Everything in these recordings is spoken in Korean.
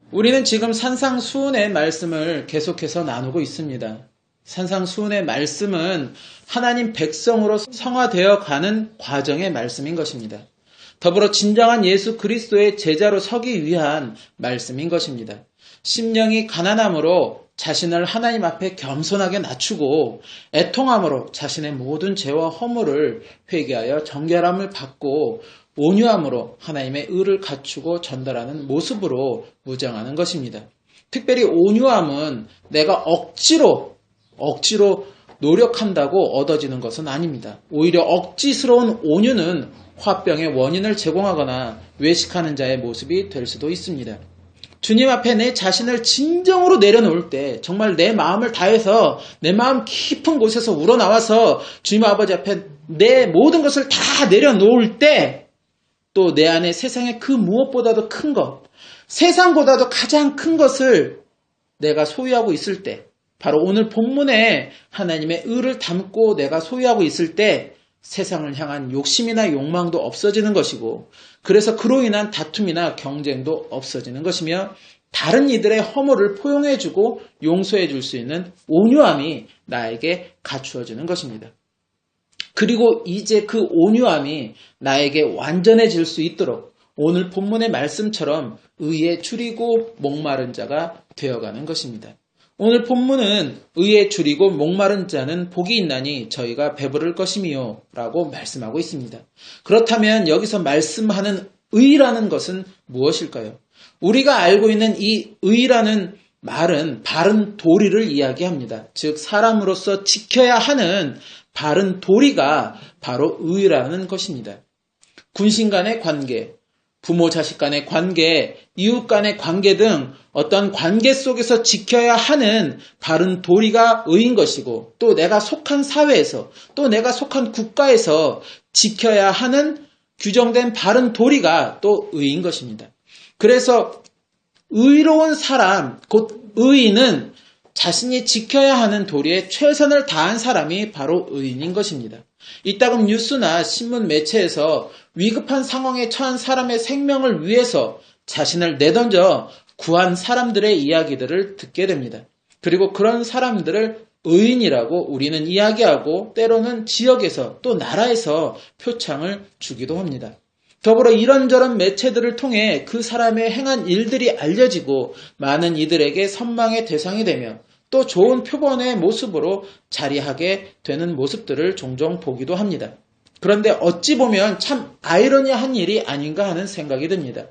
우리는 지금 산상수훈의 말씀을 계속해서 나누고 있습니다. 산상수훈의 말씀은 하나님 백성으로 성화되어 가는 과정의 말씀인 것입니다. 더불어 진정한 예수 그리스도의 제자로 서기 위한 말씀인 것입니다. 심령이 가난함으로 자신을 하나님 앞에 겸손하게 낮추고 애통함으로 자신의 모든 죄와 허물을 회개하여 정결함을 받고 온유함으로 하나님의 의를 갖추고 전달하는 모습으로 무장하는 것입니다. 특별히 온유함은 내가 억지로 노력한다고 얻어지는 것은 아닙니다. 오히려 억지스러운 온유는 화병의 원인을 제공하거나 외식하는 자의 모습이 될 수도 있습니다. 주님 앞에 내 자신을 진정으로 내려놓을 때, 정말 내 마음을 다해서 내 마음 깊은 곳에서 우러나와서 주님 아버지 앞에 내 모든 것을 다 내려놓을 때, 또 내 안에 세상의 그 무엇보다도 큰 것, 세상보다도 가장 큰 것을 내가 소유하고 있을 때, 바로 오늘 본문에 하나님의 의를 담고 내가 소유하고 있을 때 세상을 향한 욕심이나 욕망도 없어지는 것이고, 그래서 그로 인한 다툼이나 경쟁도 없어지는 것이며, 다른 이들의 허물을 포용해주고 용서해줄 수 있는 온유함이 나에게 갖추어지는 것입니다. 그리고 이제 그 온유함이 나에게 완전해질 수 있도록 오늘 본문의 말씀처럼 의에 줄이고 목마른 자가 되어가는 것입니다. 오늘 본문은 의에 줄이고 목마른 자는 복이 있나니 저희가 배부를 것이미요 라고 말씀하고 있습니다. 그렇다면 여기서 말씀하는 의라는 것은 무엇일까요? 우리가 알고 있는 이 의라는 말은 바른 도리를 이야기합니다. 즉 사람으로서 지켜야 하는 바른 도리가 바로 의라는 것입니다. 군신 간의 관계, 부모 자식 간의 관계, 이웃 간의 관계 등 어떤 관계 속에서 지켜야 하는 바른 도리가 의인 것이고, 또 내가 속한 사회에서, 또 내가 속한 국가에서 지켜야 하는 규정된 바른 도리가 또 의인 것입니다. 그래서 의로운 사람, 곧 의인은 자신이 지켜야 하는 도리에 최선을 다한 사람이 바로 의인인 것입니다. 이따금 뉴스나 신문 매체에서 위급한 상황에 처한 사람의 생명을 위해서 자신을 내던져 구한 사람들의 이야기들을 듣게 됩니다. 그리고 그런 사람들을 의인이라고 우리는 이야기하고 때로는 지역에서 또 나라에서 표창을 주기도 합니다. 더불어 이런저런 매체들을 통해 그 사람의 행한 일들이 알려지고 많은 이들에게 선망의 대상이 되며 또 좋은 표본의 모습으로 자리하게 되는 모습들을 종종 보기도 합니다. 그런데 어찌 보면 참 아이러니한 일이 아닌가 하는 생각이 듭니다.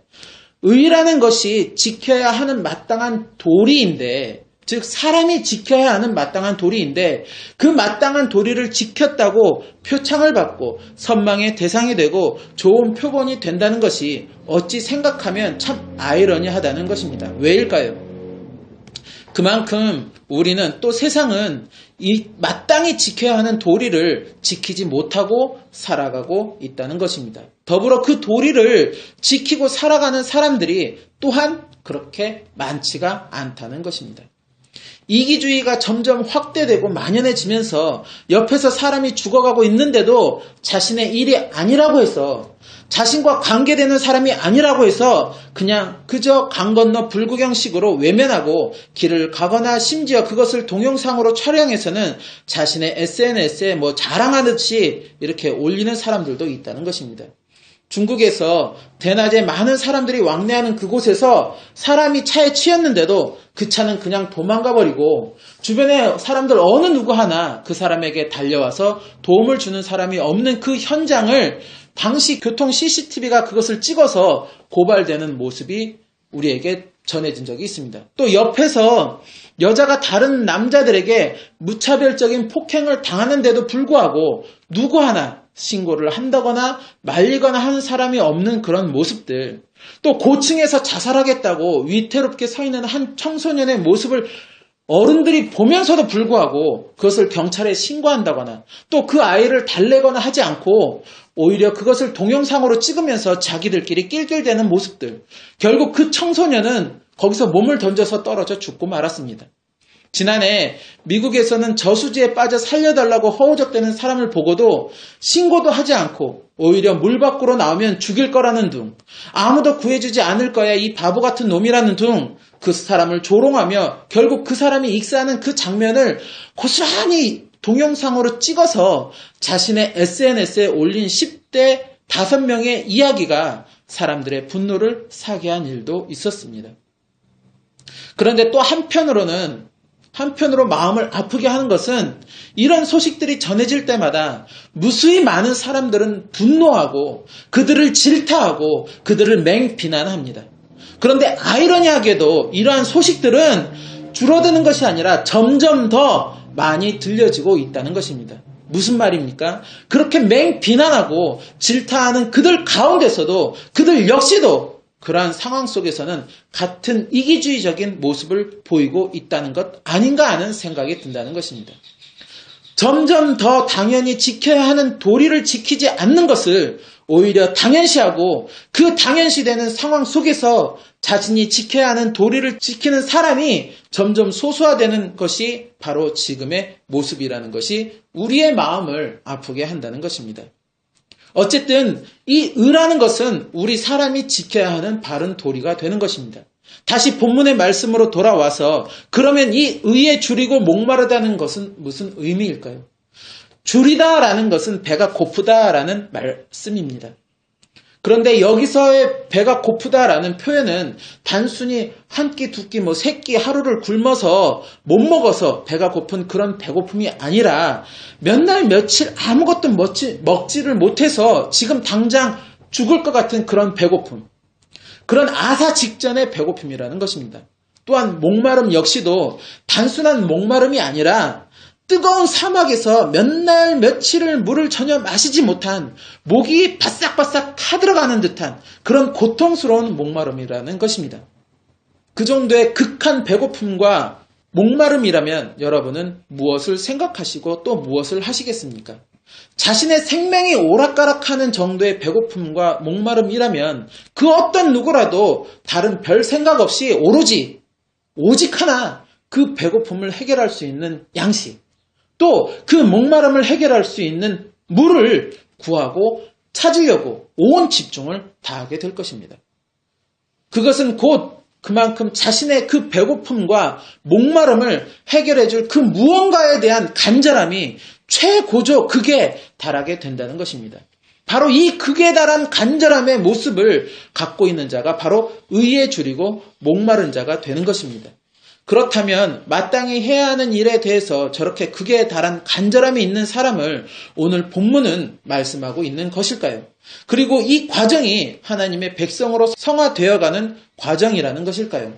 의라는 것이 지켜야 하는 마땅한 도리인데, 즉 사람이 지켜야 하는 마땅한 도리인데, 그 마땅한 도리를 지켰다고 표창을 받고 선망의 대상이 되고 좋은 표본이 된다는 것이 어찌 생각하면 참 아이러니하다는 것입니다. 왜일까요? 그만큼 우리는, 또 세상은 이 마땅히 지켜야 하는 도리를 지키지 못하고 살아가고 있다는 것입니다. 더불어 그 도리를 지키고 살아가는 사람들이 또한 그렇게 많지가 않다는 것입니다. 이기주의가 점점 확대되고 만연해지면서 옆에서 사람이 죽어가고 있는데도 자신의 일이 아니라고 해서, 자신과 관계되는 사람이 아니라고 해서 그냥 그저 강 건너 불구경식으로 외면하고 길을 가거나 심지어 그것을 동영상으로 촬영해서는 자신의 SNS에 자랑하듯이 이렇게 올리는 사람들도 있다는 것입니다. 중국에서 대낮에 많은 사람들이 왕래하는 그곳에서 사람이 차에 치였는데도 그 차는 그냥 도망가 버리고 주변에 사람들 어느 누구 하나 그 사람에게 달려와서 도움을 주는 사람이 없는 그 현장을 당시 교통 CCTV가 그것을 찍어서 고발되는 모습이 우리에게 전해진 적이 있습니다. 또 옆에서 여자가 다른 남자들에게 무차별적인 폭행을 당하는데도 불구하고 누구 하나 신고를 한다거나 말리거나 하는 사람이 없는 그런 모습들, 또 고층에서 자살하겠다고 위태롭게 서 있는 한 청소년의 모습을 어른들이 보면서도 불구하고 그것을 경찰에 신고한다거나 또 그 아이를 달래거나 하지 않고 오히려 그것을 동영상으로 찍으면서 자기들끼리 낄낄대는 모습들, 결국 그 청소년은 거기서 몸을 던져서 떨어져 죽고 말았습니다. 지난해 미국에서는 저수지에 빠져 살려달라고 허우적대는 사람을 보고도 신고도 하지 않고 오히려 물 밖으로 나오면 죽일 거라는 둥, 아무도 구해주지 않을 거야 이 바보 같은 놈이라는 둥, 그 사람을 조롱하며 결국 그 사람이 익사하는 그 장면을 고스란히 동영상으로 찍어서 자신의 SNS에 올린 10대 5명의 이야기가 사람들의 분노를 사게 한 일도 있었습니다. 그런데 또 한편으로 마음을 아프게 하는 것은 이런 소식들이 전해질 때마다 무수히 많은 사람들은 분노하고 그들을 질타하고 그들을 맹비난합니다. 그런데 아이러니하게도 이러한 소식들은 줄어드는 것이 아니라 점점 더 많이 들려지고 있다는 것입니다. 무슨 말입니까? 그렇게 맹비난하고 질타하는 그들 가운데서도 그들 역시도 그러한 상황 속에서는 같은 이기주의적인 모습을 보이고 있다는 것 아닌가 하는 생각이 든다는 것입니다. 점점 더 당연히 지켜야 하는 도리를 지키지 않는 것을 오히려 당연시하고 그 당연시되는 상황 속에서 자신이 지켜야 하는 도리를 지키는 사람이 점점 소수화되는 것이 바로 지금의 모습이라는 것이 우리의 마음을 아프게 한다는 것입니다. 어쨌든 이 의라는 것은 우리 사람이 지켜야 하는 바른 도리가 되는 것입니다. 다시 본문의 말씀으로 돌아와서 그러면 이 의에 줄이고 목마르다는 것은 무슨 의미일까요? 줄이다라는 것은 배가 고프다라는 말씀입니다. 그런데 여기서의 배가 고프다라는 표현은 단순히 한 끼, 두 끼, 세 끼 하루를 굶어서 못 먹어서 배가 고픈 그런 배고픔이 아니라 몇 날 며칠 아무것도 먹지를 못해서 지금 당장 죽을 것 같은 그런 배고픔. 그런 아사 직전의 배고픔이라는 것입니다. 또한 목마름 역시도 단순한 목마름이 아니라 뜨거운 사막에서 몇 날 며칠을 물을 전혀 마시지 못한 목이 바싹바싹 타들어가는 듯한 그런 고통스러운 목마름이라는 것입니다. 그 정도의 극한 배고픔과 목마름이라면 여러분은 무엇을 생각하시고 또 무엇을 하시겠습니까? 자신의 생명이 오락가락하는 정도의 배고픔과 목마름이라면 그 어떤 누구라도 다른 별 생각 없이 오직 하나 그 배고픔을 해결할 수 있는 양식, 또 그 목마름을 해결할 수 있는 물을 구하고 찾으려고 온 집중을 다하게 될 것입니다. 그것은 곧 그만큼 자신의 그 배고픔과 목마름을 해결해 줄 그 무언가에 대한 간절함이 최고조 극에 달하게 된다는 것입니다. 바로 이 극에 달한 간절함의 모습을 갖고 있는 자가 바로 의에 줄이고 목마른 자가 되는 것입니다. 그렇다면 마땅히 해야 하는 일에 대해서 저렇게 극에 달한 간절함이 있는 사람을 오늘 본문은 말씀하고 있는 것일까요? 그리고 이 과정이 하나님의 백성으로 성화되어가는 과정이라는 것일까요?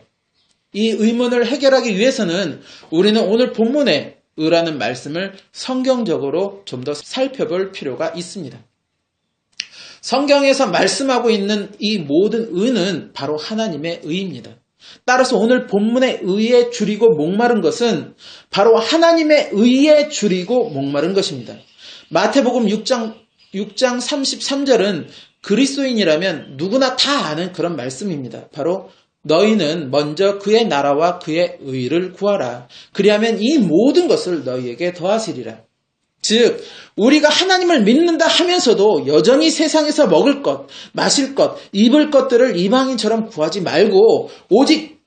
이 의문을 해결하기 위해서는 우리는 오늘 본문에 의라는 말씀을 성경적으로 좀 더 살펴볼 필요가 있습니다. 성경에서 말씀하고 있는 이 모든 의는 바로 하나님의 의입니다. 따라서 오늘 본문의 의에 줄이고 목마른 것은 바로 하나님의 의에 줄이고 목마른 것입니다. 마태복음 6장 33절은 그리스도인이라면 누구나 다 아는 그런 말씀입니다. 바로 너희는 먼저 그의 나라와 그의 의를 구하라. 그리하면 이 모든 것을 너희에게 더하시리라. 즉 우리가 하나님을 믿는다 하면서도 여전히 세상에서 먹을 것, 마실 것, 입을 것들을 이방인처럼 구하지 말고 오직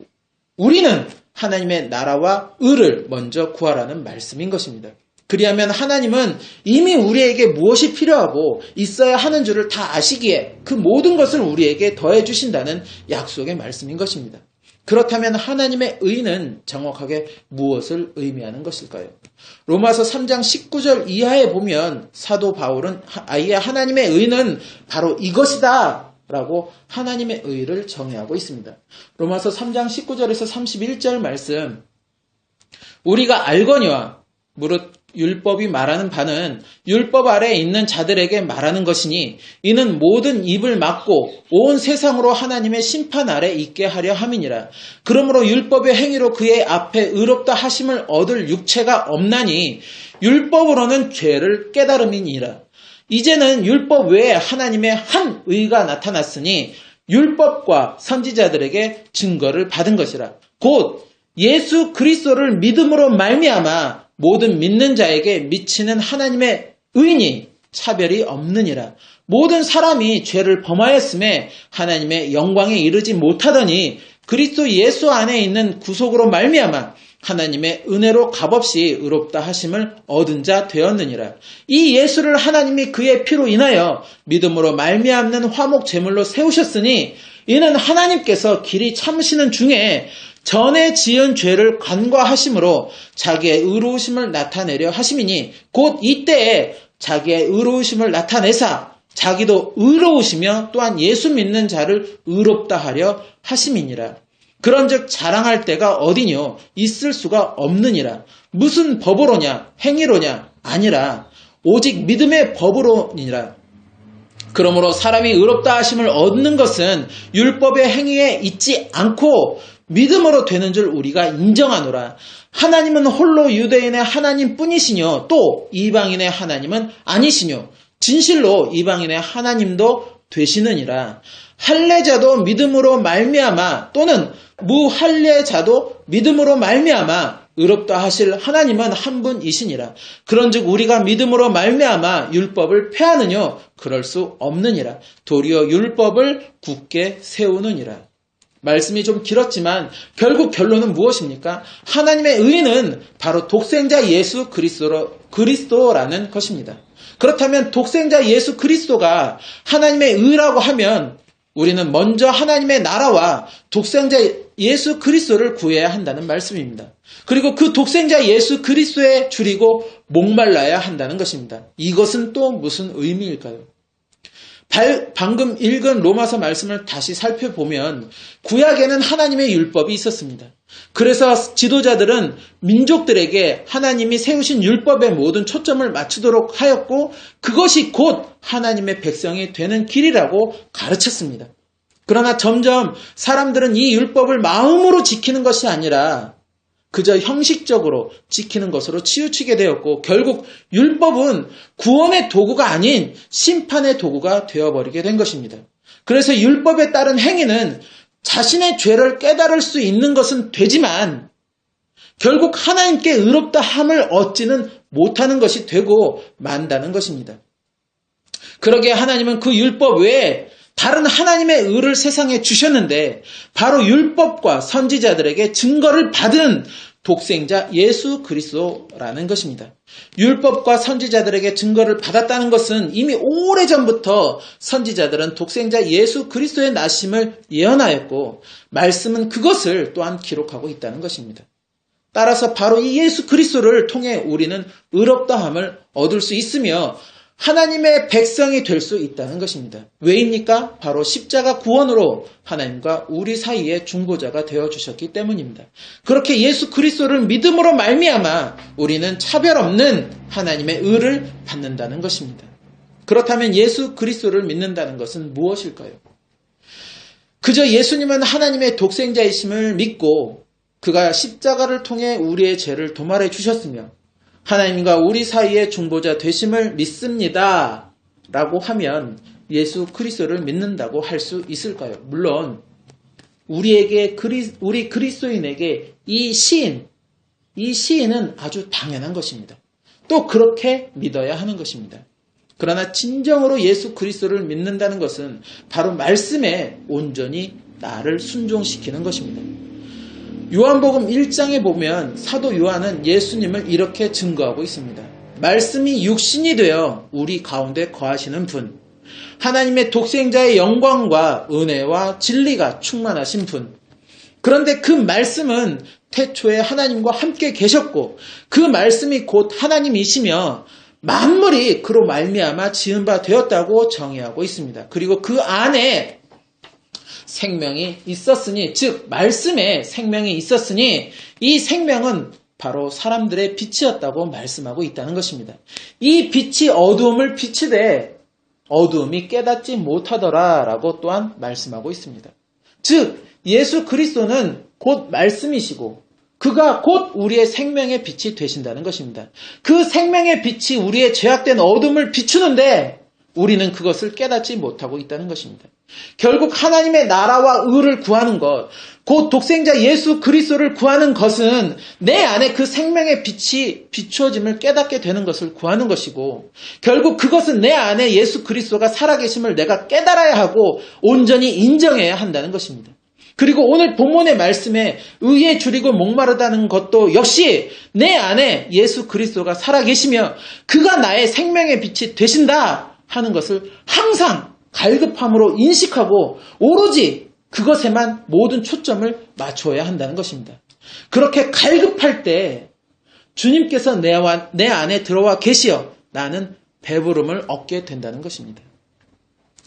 우리는 하나님의 나라와 의를 먼저 구하라는 말씀인 것입니다. 그리하면 하나님은 이미 우리에게 무엇이 필요하고 있어야 하는 줄을 다 아시기에 그 모든 것을 우리에게 더해 주신다는 약속의 말씀인 것입니다. 그렇다면 하나님의 의는 정확하게 무엇을 의미하는 것일까요? 로마서 3장 19절 이하에 보면 사도 바울은 아예 하나님의 의는 바로 이것이다 라고 하나님의 의를 정의하고 있습니다. 로마서 3장 19절에서 31절 말씀, 우리가 알거니와 무릇 율법이 말하는 바는 율법 아래에 있는 자들에게 말하는 것이니 이는 모든 입을 막고 온 세상으로 하나님의 심판 아래 있게 하려 함이니라. 그러므로 율법의 행위로 그의 앞에 의롭다 하심을 얻을 육체가 없나니 율법으로는 죄를 깨달음이니라. 이제는 율법 외에 하나님의 한 의가 나타났으니 율법과 선지자들에게 증거를 받은 것이라. 곧 예수 그리스도를 믿음으로 말미암아 모든 믿는 자에게 미치는 하나님의 의인이 차별이 없느니라. 모든 사람이 죄를 범하였음에 하나님의 영광에 이르지 못하더니 그리스도 예수 안에 있는 구속으로 말미암아 하나님의 은혜로 값없이 의롭다 하심을 얻은 자 되었느니라. 이 예수를 하나님이 그의 피로 인하여 믿음으로 말미암는 화목 제물로 세우셨으니 이는 하나님께서 길이 참으시는 중에 전에 지은 죄를 간과하심으로 자기의 의로우심을 나타내려 하심이니 곧 이때에 자기의 의로우심을 나타내사 자기도 의로우시며 또한 예수 믿는 자를 의롭다 하려 하심이니라. 그런즉 자랑할 때가 어디뇨? 있을 수가 없느니라. 무슨 법으로냐? 행위로냐? 아니라 오직 믿음의 법으로니라. 그러므로 사람이 의롭다 하심을 얻는 것은 율법의 행위에 있지 않고 믿음으로 되는 줄 우리가 인정하노라. 하나님은 홀로 유대인의 하나님뿐이시뇨 또 이방인의 하나님은 아니시뇨 진실로 이방인의 하나님도 되시느니라. 할례자도 믿음으로 말미암아 또는 무할례자도 믿음으로 말미암아 의롭다 하실 하나님은 한 분이시니라. 그런즉 우리가 믿음으로 말미암아 율법을 폐하느뇨? 그럴 수 없느니라. 도리어 율법을 굳게 세우느니라. 말씀이 좀 길었지만 결국 결론은 무엇입니까? 하나님의 의는 바로 독생자 예수 그리스도라는 것입니다. 그렇다면 독생자 예수 그리스도가 하나님의 의라고 하면 우리는 먼저 하나님의 나라와 독생자 예수 그리스도를 구해야 한다는 말씀입니다. 그리고 그 독생자 예수 그리스도에 줄이고 목말라야 한다는 것입니다. 이것은 또 무슨 의미일까요? 방금 읽은 로마서 말씀을 다시 살펴보면 구약에는 하나님의 율법이 있었습니다. 그래서 지도자들은 민족들에게 하나님이 세우신 율법의 모든 초점을 맞추도록 하였고 그것이 곧 하나님의 백성이 되는 길이라고 가르쳤습니다. 그러나 점점 사람들은 이 율법을 마음으로 지키는 것이 아니라 그저 형식적으로 지키는 것으로 치우치게 되었고 결국 율법은 구원의 도구가 아닌 심판의 도구가 되어버리게 된 것입니다. 그래서 율법에 따른 행위는 자신의 죄를 깨달을 수 있는 것은 되지만 결국 하나님께 의롭다 함을 얻지는 못하는 것이 되고 만다는 것입니다. 그러기에 하나님은 그 율법 외에 다른 하나님의 의를 세상에 주셨는데 바로 율법과 선지자들에게 증거를 받은 독생자 예수 그리스도라는 것입니다. 율법과 선지자들에게 증거를 받았다는 것은 이미 오래전부터 선지자들은 독생자 예수 그리스도의 나심을 예언하였고 말씀은 그것을 또한 기록하고 있다는 것입니다. 따라서 바로 이 예수 그리스도를 통해 우리는 의롭다함을 얻을 수 있으며 하나님의 백성이 될 수 있다는 것입니다. 왜입니까? 바로 십자가 구원으로 하나님과 우리 사이의 중보자가 되어주셨기 때문입니다. 그렇게 예수 그리스도를 믿음으로 말미암아 우리는 차별 없는 하나님의 의를 받는다는 것입니다. 그렇다면 예수 그리스도를 믿는다는 것은 무엇일까요? 그저 예수님은 하나님의 독생자이심을 믿고 그가 십자가를 통해 우리의 죄를 도말해 주셨으며 하나님과 우리 사이의 중보자 되심을 믿습니다 라고 하면 예수 그리스도를 믿는다고 할 수 있을까요? 물론 우리 그리스도인에게 이 시인은 아주 당연한 것입니다. 또 그렇게 믿어야 하는 것입니다. 그러나 진정으로 예수 그리스도를 믿는다는 것은 바로 말씀에 온전히 나를 순종시키는 것입니다. 요한복음 1장에 보면 사도 요한은 예수님을 이렇게 증거하고 있습니다. 말씀이 육신이 되어 우리 가운데 거하시는 분, 하나님의 독생자의 영광과 은혜와 진리가 충만하신 분. 그런데 그 말씀은 태초에 하나님과 함께 계셨고 그 말씀이 곧 하나님이시며 만물이 그로 말미암아 지은 바 되었다고 정의하고 있습니다. 그리고 그 안에 생명이 있었으니, 즉 말씀에 생명이 있었으니 이 생명은 바로 사람들의 빛이었다고 말씀하고 있다는 것입니다. 이 빛이 어두움을 비치되 어두움이 깨닫지 못하더라라고 또한 말씀하고 있습니다. 즉 예수 그리스도는 곧 말씀이시고 그가 곧 우리의 생명의 빛이 되신다는 것입니다. 그 생명의 빛이 우리의 죄악된 어둠을 비추는데 우리는 그것을 깨닫지 못하고 있다는 것입니다. 결국 하나님의 나라와 의를 구하는 것, 곧 독생자 예수 그리스도를 구하는 것은 내 안에 그 생명의 빛이 비추어짐을 깨닫게 되는 것을 구하는 것이고, 결국 그것은 내 안에 예수 그리스도가 살아계심을 내가 깨달아야 하고 온전히 인정해야 한다는 것입니다. 그리고 오늘 본문의 말씀에 의에 줄이고 목마르다는 것도 역시 내 안에 예수 그리스도가 살아계시며 그가 나의 생명의 빛이 되신다 하는 것을 항상 갈급함으로 인식하고 오로지 그것에만 모든 초점을 맞춰야 한다는 것입니다. 그렇게 갈급할 때 주님께서 내 안에 들어와 계시어 나는 배부름을 얻게 된다는 것입니다.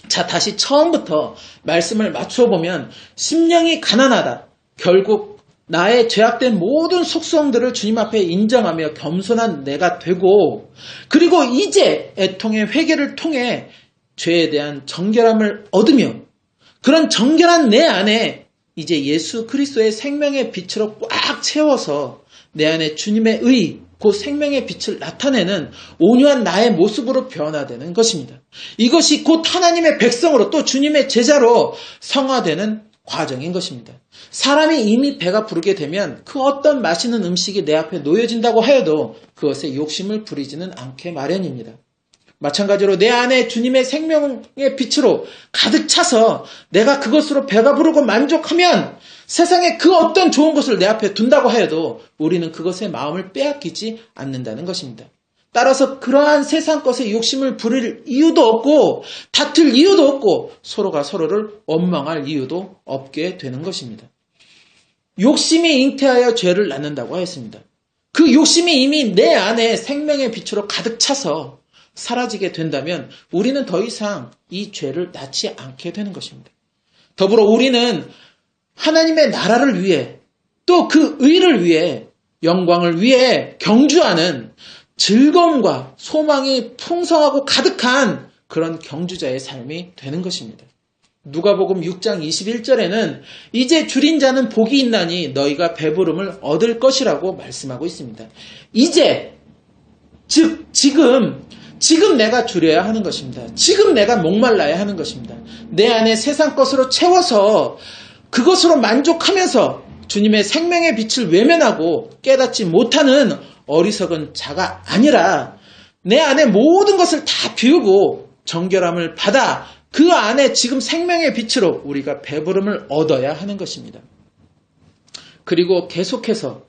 자, 다시 처음부터 말씀을 맞춰보면 심령이 가난하다. 결국 나의 죄악된 모든 속성들을 주님 앞에 인정하며 겸손한 내가 되고, 그리고 이제 애통의 회개를 통해 죄에 대한 정결함을 얻으며, 그런 정결한 내 안에 이제 예수 그리스도의 생명의 빛으로 꽉 채워서 내 안에 주님의 의, 그 생명의 빛을 나타내는 온유한 나의 모습으로 변화되는 것입니다. 이것이 곧 하나님의 백성으로 또 주님의 제자로 성화되는 과정인 것입니다. 사람이 이미 배가 부르게 되면 그 어떤 맛있는 음식이 내 앞에 놓여진다고 하여도 그것에 욕심을 부리지는 않게 마련입니다. 마찬가지로 내 안에 주님의 생명의 빛으로 가득 차서 내가 그것으로 배가 부르고 만족하면 세상에 그 어떤 좋은 것을 내 앞에 둔다고 하여도 우리는 그것의 마음을 빼앗기지 않는다는 것입니다. 따라서 그러한 세상 것에 욕심을 부릴 이유도 없고 다툴 이유도 없고 서로가 서로를 원망할 이유도 없게 되는 것입니다. 욕심이 잉태하여 죄를 낳는다고 하였습니다. 그 욕심이 이미 내 안에 생명의 빛으로 가득 차서 사라지게 된다면 우리는 더 이상 이 죄를 낳지 않게 되는 것입니다. 더불어 우리는 하나님의 나라를 위해 또 그 의를 위해 영광을 위해 경주하는 즐거움과 소망이 풍성하고 가득한 그런 경주자의 삶이 되는 것입니다. 누가복음 6장 21절에는 이제 줄인 자는 복이 있나니 너희가 배부름을 얻을 것이라고 말씀하고 있습니다. 이제, 즉 지금 내가 줄여야 하는 것입니다. 지금 내가 목말라야 하는 것입니다. 내 안에 세상 것으로 채워서 그것으로 만족하면서 주님의 생명의 빛을 외면하고 깨닫지 못하는 어리석은 자가 아니라 내 안에 모든 것을 다 비우고 정결함을 받아 그 안에 지금 생명의 빛으로 우리가 배부름을 얻어야 하는 것입니다. 그리고 계속해서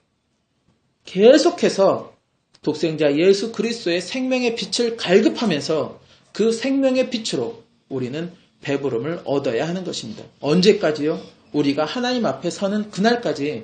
독생자 예수 그리스도의 생명의 빛을 갈급하면서 그 생명의 빛으로 우리는 배부름을 얻어야 하는 것입니다. 언제까지요? 우리가 하나님 앞에 서는 그날까지